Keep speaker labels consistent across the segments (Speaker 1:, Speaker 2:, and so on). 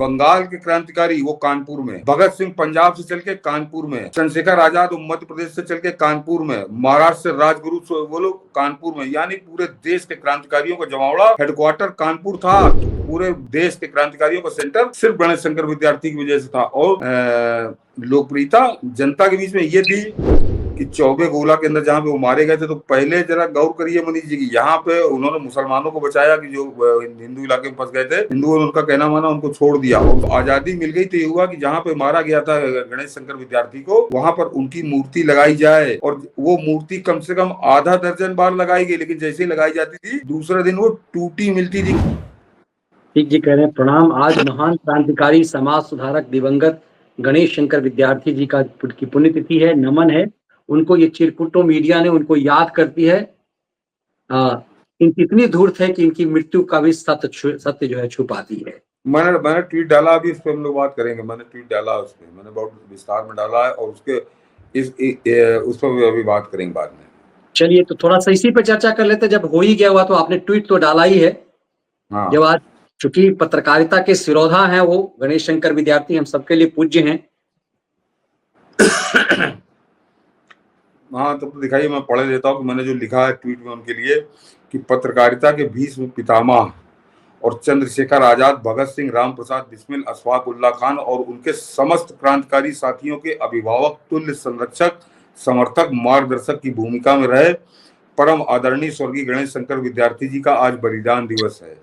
Speaker 1: बंगाल के क्रांतिकारी वो कानपुर में, भगत सिंह पंजाब से चल के कानपुर में, चंद्रशेखर आजाद मध्य प्रदेश से चल के कानपुर में, महाराष्ट्र से राजगुरु वो लोग कानपुर में, यानी पूरे देश के क्रांतिकारियों का जमावड़ा हेडक्वार्टर कानपुर था। पूरे देश के क्रांतिकारियों का सेंटर सिर्फ गणेश शंकर विद्यार्थी की वजह से था। और लोकप्रियता जनता के बीच में ये थी कि चौबे गोला के अंदर जहाँ पे वो मारे गए थे, तो पहले जरा गौर करिए मनीष जी की, यहाँ पे उन्होंने मुसलमानों को बचाया कि जो हिंदू इलाके में फंस गए थे, हिंदुओं ने उनका कहना माना, उनको छोड़ दिया और आजादी मिल गई। तो ये हुआ कि जहाँ पे मारा गया था गणेश शंकर विद्यार्थी को, वहां पर उनकी मूर्ति लगाई जाए, और वो मूर्ति कम से कम आधा दर्जन बार लगाई गई, लेकिन जैसे ही लगाई जाती थी दूसरे दिन वो टूटी मिलती थी।
Speaker 2: ठीक जी कह रहे हैं। प्रणाम। आज महान क्रांतिकारी समाज सुधारक दिवंगत गणेश शंकर विद्यार्थी जी की पुण्यतिथि है, नमन है उनको। ये चिरकुटो मीडिया ने उनको याद करती है। इनकी इतनी धूर्त है कि इनकी मृत्यु का भी सत्य जो है छुपाती है।
Speaker 1: मैंने ट्वीट डाला, अभी इस पर हम लोग बात करेंगे। मैंने ट्वीट डाला, उसमें मैंने बहुत विस्तार में डाला है, और उसके उस पर भी अभी बात करेंगे बाद में।
Speaker 2: चलिए तो थोड़ा सा इसी पे चर्चा कर लेते। जब हो ही गया हुआ तो आपने ट्वीट तो डाला ही है।
Speaker 1: हाँ।
Speaker 2: जब आज चूंकि पत्रकारिता के सिरोधा हैं वो गणेश शंकर विद्यार्थी, हम सबके लिए पूज्य हैं।
Speaker 1: हाँ, तो दिखाइए, मैं पढ़ लेता हूँ कि मैंने जो लिखा है ट्वीट में उनके लिए, कि पत्रकारिता के भीष्म पितामह और चंद्रशेखर आजाद, भगत सिंह, राम प्रसाद बिस्मिल, अशफाक उल्ला खान और उनके समस्त क्रांतिकारी साथियों के अभिभावक, तुल्य संरक्षक, समर्थक, मार्गदर्शक की भूमिका में रहे परम आदरणीय स्वर्गीय गणेश शंकर विद्यार्थी जी का आज बलिदान दिवस है।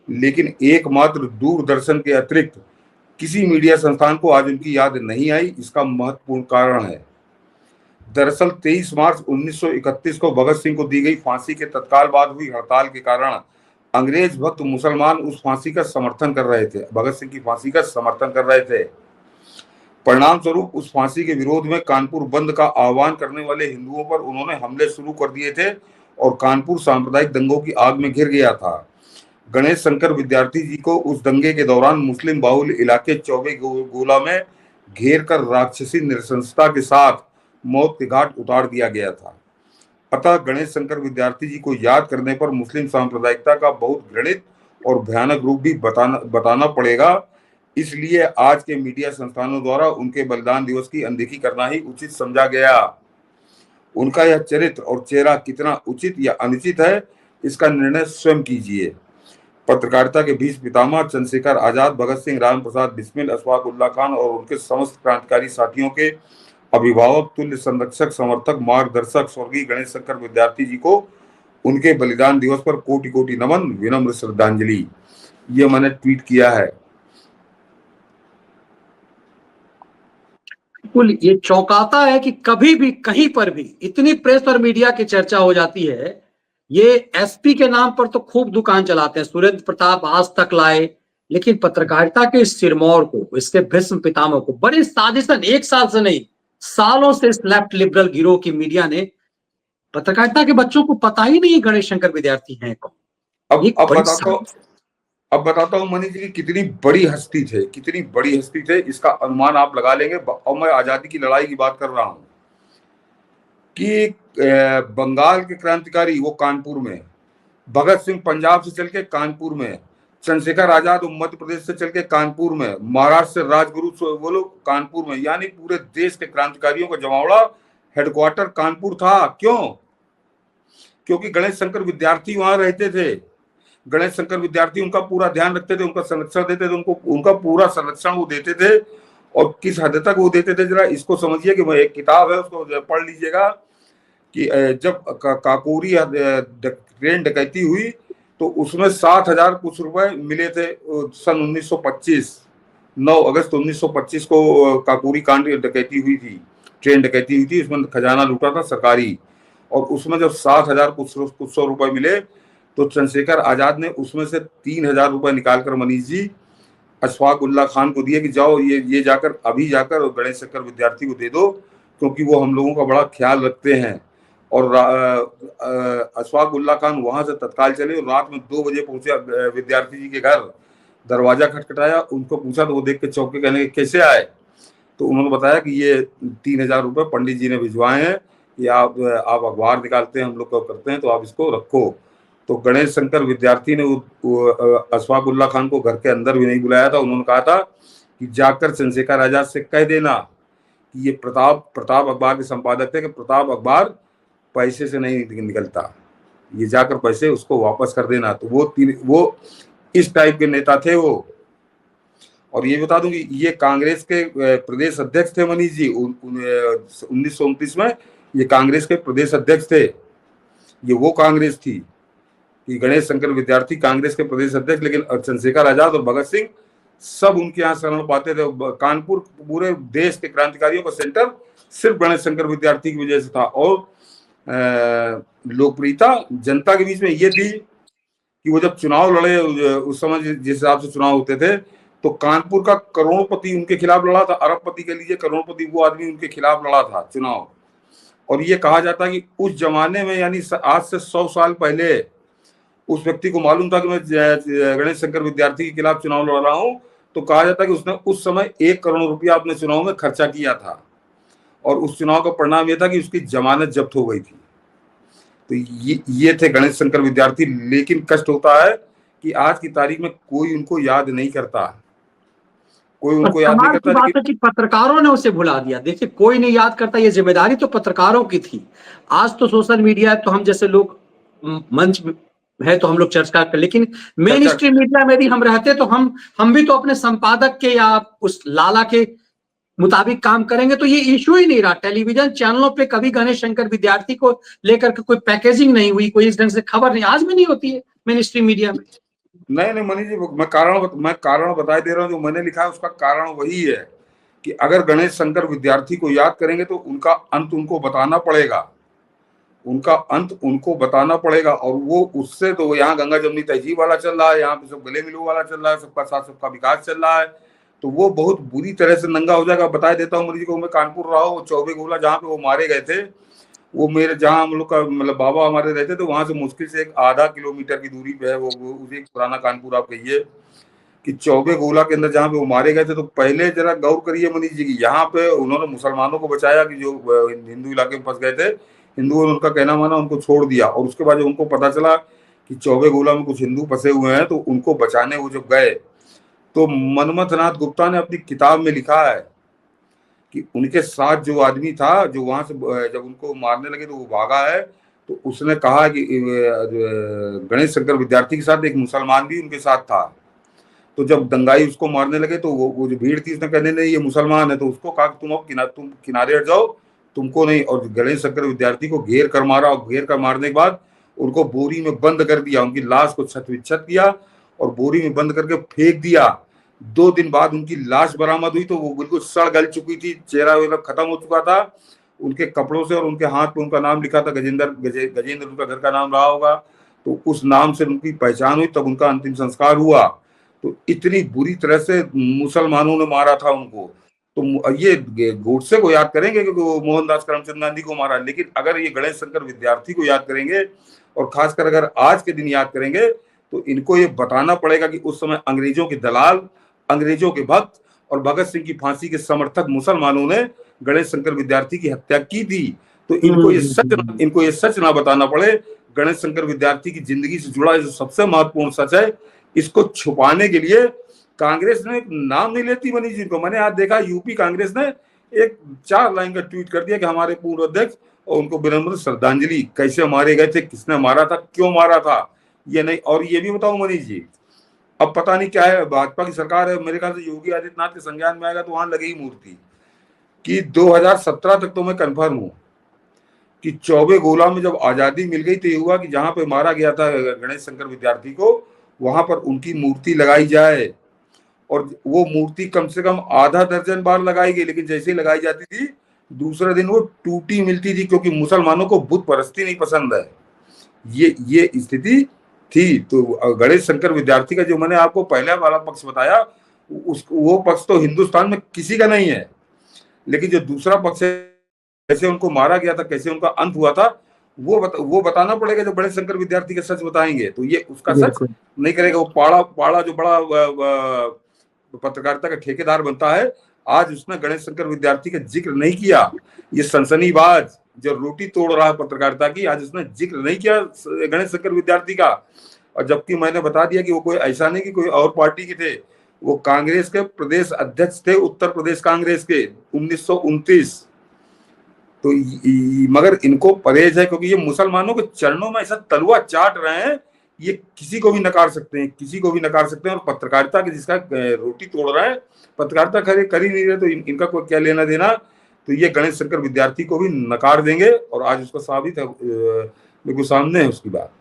Speaker 1: लेकिन एकमात्र दूरदर्शन के अतिरिक्त किसी मीडिया संस्थान को आज उनकी याद नहीं आई। इसका महत्वपूर्ण कारण है, दरअसल 23 मार्च 1931 को भगत सिंह को दी गई फांसी के तत्काल बाद हुई हड़ताल के कारण अंग्रेज भक्त मुसलमान उस फांसी का समर्थन कर रहे थे, भगत सिंह की फांसी का समर्थन कर रहे थे। परिणाम स्वरूप उस फांसी के विरोध में कानपुर बंद का आह्वान करने वाले हिंदुओं पर उन्होंने हमले शुरू कर दिए थे और कानपुर सांप्रदायिक दंगों की आग में घिर गया था। गणेश शंकर विद्यार्थी जी को उस दंगे के दौरान मुस्लिम बाहुल इलाके चौबे गोला में घेर कर राक्षसी नृशंसता के साथ मौत के घाट उतार दिया गया था। अतः गणेश शंकर विद्यार्थी जी को याद करने पर मुस्लिम सांप्रदायिकता का बहुत घृणित और भयानक रूप भी बताना पड़ेगा। इसलिए आज के मीडिया संस्थानों द्वारा उनके बलिदान दिवस की अनदेखी करना ही उचित समझा गया। उनका यह चरित्र और चेहरा कितना उचित या अनुचित है, इसका निर्णय स्वयं कीजिए। पत्रकारिता के भीष्म पितामह चंद्रशेखर आजाद, भगत सिंह, राम प्रसाद बिस्मिल, अशफाक उल्ला खान और उनके समस्त क्रांतिकारी साथियों के अभिभावक, तुल्य संरक्षक, समर्थक, मार्गदर्शक स्वर्गीय गणेश शंकर विद्यार्थी जी को उनके बलिदान दिवस पर कोटि कोटि नमन, विनम्र श्रद्धांजलि। ये मैंने ट्वीट किया है।
Speaker 2: बिल्कुल, ये चौंकाता है कि कभी भी कहीं पर भी इतनी प्रेस और मीडिया की चर्चा हो जाती है। ये एसपी के नाम पर तो खूब दुकान चलाते हैं, सुरेंद्र प्रताप आज तक लाए, लेकिन पत्रकारिता के सिरमौर को, इसके भीष्म पितामह को बड़ी साजिशन, एक साल से नहीं सालों से इस लेफ्ट लिबरल गिरोह की मीडिया ने, पत्रकारिता के बच्चों को पता ही नहीं गणेश शंकर विद्यार्थी हैं कौन।
Speaker 1: अब बताता हूँ मनीष जी की कितनी बड़ी हस्ती थे, कितनी बड़ी हस्ती थे, इसका अनुमान आप लगा लेंगे। और मैं आजादी की लड़ाई की बात कर रहा हूँ कि बंगाल के क्रांतिकारी वो कानपुर में, भगत सिंह पंजाब से चल के कानपुर में, चंद्रशेखर आजाद मध्य प्रदेश से चल के कानपुर में, महाराष्ट्र से राजगुरु वो लोग कानपुर में, यानी पूरे देश के क्रांतिकारियों का जमावड़ा हेडक्वार्टर कानपुर था। क्यों? क्योंकि गणेश शंकर विद्यार्थी वहां रहते थे। गणेश शंकर विद्यार्थी उनका पूरा ध्यान रखते थे, उनका संरक्षण देते थे, उनका पूरा संरक्षण वो देते थे। और किस हद तक वो देते थे, जरा इसको समझिए कि एक किताब है, उसको पढ़ लीजिएगा कि जब काकोरी ट्रेन डकैती हुई तो उसमें 7,000 कुछ रुपए मिले थे। सन 1925, 9 अगस्त 1925 को काकोरी कांड डकैती हुई थी, ट्रेन डकैती हुई थी, उसमें खजाना लूटा था सरकारी। और उसमें जब 7,000 कुछ सौ रुपए मिले तो चंद्रशेखर आजाद ने उसमें से 3,000 रुपए निकालकर मनीष जी अशफाक उल्ला खान को दिए कि जाओ ये जाकर अभी जाकर गणेश शंकर विद्यार्थी को दे दो, क्योंकि वो हम लोगों का बड़ा ख्याल रखते हैं। और अशफाक उल्ला खान वहां से तत्काल चले और रात में 2 बजे पहुंचे विद्यार्थी जी के घर। दरवाजा खटखटाया, उनको पूछा तो वो देख के चौंके, कहने कैसे आए? तो उन्होंने बताया कि ये 3,000 रुपए पंडित जी ने भिजवाए हैं, कि आप अखबार निकालते हैं, हम लोग करते हैं, तो आप इसको रखो। तो गणेश शंकर विद्यार्थी ने अशफाक उल्ला खान को घर के अंदर भी नहीं बुलाया था। उन्होंने कहा था कि जाकर चंद्रशेखर आजाद से कह देना कि ये प्रताप अखबार के संपादक थे कि प्रताप अखबार पैसे से नहीं निकलता, ये जाकर पैसे उसको वापस कर देना। तो वो इस टाइप के नेता थे वो। और ये बता दूं कि ये कांग्रेस के प्रदेश अध्यक्ष थे मनीष जी। 1929 में ये कांग्रेस के प्रदेश अध्यक्ष थे। ये वो कांग्रेस थी कि गणेश शंकर विद्यार्थी कांग्रेस के प्रदेश अध्यक्ष, लेकिन चंद्रशेखर आजाद और भगत सिंह सब उनके यहाँ शरण पाते थे। कानपुर पूरे देश के क्रांतिकारियों का सेंटर सिर्फ गणेश शंकर विद्यार्थी की वजह से था। और लोकप्रियता जनता के बीच में ये थी कि वो जब चुनाव लड़े, उस समय जिस हिसाब से चुनाव होते थे, तो कानपुर का करोड़पति उनके खिलाफ लड़ा था। अरबपति के लिए करोड़पति वो आदमी उनके खिलाफ लड़ा था चुनाव। और ये कहा जाता है कि उस जमाने में, यानी आज से 100 साल पहले, उस व्यक्ति को मालूम था कि मैं गणेश शंकर विद्यार्थी के खिलाफ चुनाव लड़ रहा हूं। तो कहा जाता है कि उसने उस समय 1 करोड़ रुपया अपने चुनाव में खर्चा किया था। और उस चुनाव का परिणाम यह था कि उसकी जमानत जब्त हो गई थी। तो ये थे गणेश शंकर विद्यार्थी। लेकिन कष्ट होता है कि आज की तारीख में कोई उनको याद नहीं करता, कोई उनको याद नहीं करता।
Speaker 2: बात है कि पत्रकारों ने उसे भुला दिया। देखिए, कोई नहीं याद करता, ये जिम्मेदारी तो पत्रकारों की थी। आज तो सोशल मीडिया है, तो हम जैसे लोग मंच है तो हम लोग चर्चा कर, लेकिन मेन स्ट्रीम मीडिया में भी हम रहते तो हम भी तो अपने संपादक के या उस लाला के मुताबिक काम करेंगे। तो ये इश्यू ही नहीं रहा। टेलीविजन चैनलों पे कभी गणेश शंकर विद्यार्थी को लेकर के कोई पैकेजिंग नहीं हुई, कोई इस ढंग से खबर नहीं, आज भी नहीं होती है मेन स्ट्रीम मीडिया में।
Speaker 1: नहीं मनीष जी, मैं कारण बता दे रहा हूँ। जो मैंने लिखा है उसका कारण वही है कि अगर गणेश शंकर विद्यार्थी को याद करेंगे तो उनका अंत उनको बताना पड़ेगा, उनका अंत उनको बताना पड़ेगा। और वो उससे तो यहाँ गंगा जमनी तहजीब वाला चल रहा है, यहाँ पे सब गले मिलो वाला चल रहा है, सबका साथ सबका विकास चल रहा है। तो वो बहुत बुरी तरह से नंगा हो जाएगा। बता देता हूँ मरीज को, मैं कानपुर रहा हूँ, चौबे गोला जहाँ पे वो मारे गए थे, वो मेरे जहाँ हम लोग का मतलब बाबा हमारे रहते थे, वहां से मुश्किल से एक आधा किलोमीटर की दूरी पे है वो उसे पुराना कानपुर आप कहिए। कि चौबे गोला के अंदर जहाँ पे वो मारे गए थे, तो पहले जरा गौर करिए मनीष जी की, यहाँ पे उन्होंने मुसलमानों को बचाया कि जो हिंदू इलाके में फंस गए थे, हिंदुओं ने उनका कहना माना, उनको छोड़ दिया। और उसके बाद जब उनको पता चला कि चौबे गोला में कुछ हिंदू फंसे हुए हैं, तो उनको बचाने वो जब गए, तो मनमथ नाथ गुप्ता ने अपनी किताब में लिखा है कि उनके साथ जो आदमी था, जो वहां से जब उनको मारने लगे तो वो भागा है, तो उसने कहा कि गणेश शंकर विद्यार्थी के साथ एक मुसलमान भी उनके साथ था। तो जब दंगाई उसको मारने लगे तो वो जो भीड़ थी, उसने कहने नहीं ये मुसलमान है, तो उसको कहा तुम किनारे हट जाओ, तुमको नहीं। और गणेश शंकर विद्यार्थी को घेर कर मारा, और घेर कर मारने के बाद उनको बोरी में बंद कर दिया, उनकी लाश को छत विच्छत किया और बोरी में बंद करके फेंक दिया। 2 दिन बाद उनकी लाश बरामद हुई तो वो बिल्कुल सड़ गल चुकी थी, चेहरा वगैरह खत्म हो चुका था उनके कपड़ों से, और उनके हाथ पे उनका नाम लिखा था गजेंद्र उनका घर का नाम रहा होगा, तो उस नाम से उनकी पहचान हुई, तब उनका अंतिम संस्कार हुआ। तो इतनी बुरी तरह से मुसलमानों ने मारा था उनको। तो ये गोडसे को याद करेंगे क्योंकि वो मोहनदास करमचंद गांधी को मारा, लेकिन अगर ये गणेश शंकर विद्यार्थी को याद करेंगे, और खासकर अगर आज के दिन याद करेंगे, तो इनको ये बताना पड़ेगा कि उस समय अंग्रेजों के दलाल, अंग्रेजों के भक्त और भगत सिंह की फांसी के समर्थक मुसलमानों ने गणेश शंकर विद्यार्थी की हत्या की थी। तो इनको ये सच ना बताना पड़े। गणेश शंकर विद्यार्थी की जिंदगी से जुड़ा जो सबसे महत्वपूर्ण सच है, इसको छुपाने के लिए कांग्रेस ने नाम नहीं लेती मनीष जी को। मैंने आज देखा यूपी कांग्रेस ने एक 4 लाइन का ट्वीट कर दिया कि हमारे पूर्व अध्यक्ष और उनको विनम्र श्रद्धांजलि, कैसे मारे गए थे, किसने मारा था, क्यों मारा था, ये नहीं। और ये भी बताऊं मनीष जी, अब पता नहीं क्या है, भाजपा की सरकार है, मेरे ख्याल से योगी आदित्यनाथ के संज्ञान में आएगा तो वहां लगेगी मूर्ति कि 2017 तक तो मैं कंफर्म हूं कि चौबे गोला में जब आजादी मिल गई तो ये हुआ कि जहां पे मारा गया था गणेश शंकर विद्यार्थी को, वहां पर उनकी मूर्ति लगाई जाए। और वो मूर्ति कम से कम आधा दर्जन बार लगाई गई, लेकिन जैसे ही लगाई जाती थी दूसरे दिन वो टूटी मिलती थी, क्योंकि मुसलमानों को बुत परस्ती नहीं पसंद है। ये स्थिति थी। तो गणेश शंकर विद्यार्थी का जो मैंने आपको पहले वाला पक्ष बताया, वो पक्ष तो हिंदुस्तान में किसी का नहीं है, लेकिन जो दूसरा पक्ष है, कैसे उनको मारा गया था, कैसे उनका अंत हुआ था, वो बताना पड़ेगा। जो गणेश शंकर विद्यार्थी का सच बताएंगे तो ये उसका सच नहीं करेगा। वो पाड़ा जो बड़ा पत्रकारिता का ठेकेदार बनता है, आज उसने गणेश शंकर विद्यार्थी का जिक्र नहीं किया। ये सनसनीबाज जो रोटी तोड़ रहा है पत्रकारिता की, आज उसने जिक्र नहीं किया गणेश शंकर विद्यार्थी का। और जबकि मैंने बता दिया कि वो कोई ऐसा नहीं कि कोई और पार्टी के थे, वो कांग्रेस के प्रदेश अध्यक्ष थे, उत्तर प्रदेश कांग्रेस के 1929। तो मगर इनको परहेज है, क्योंकि ये मुसलमानों के चरणों में ऐसा तलवा चाट रहे हैं, ये किसी को भी नकार सकते हैं, किसी को भी नकार सकते हैं। और पत्रकारिता की जिसका रोटी तोड़ रहा है, पत्रकारिता कर ही नहीं रहे, तो इनका कोई क्या लेना देना। तो ये गणेश शंकर विद्यार्थी को भी नकार देंगे, और आज उसका साबित है, बिल्कुल सामने है उसकी बात।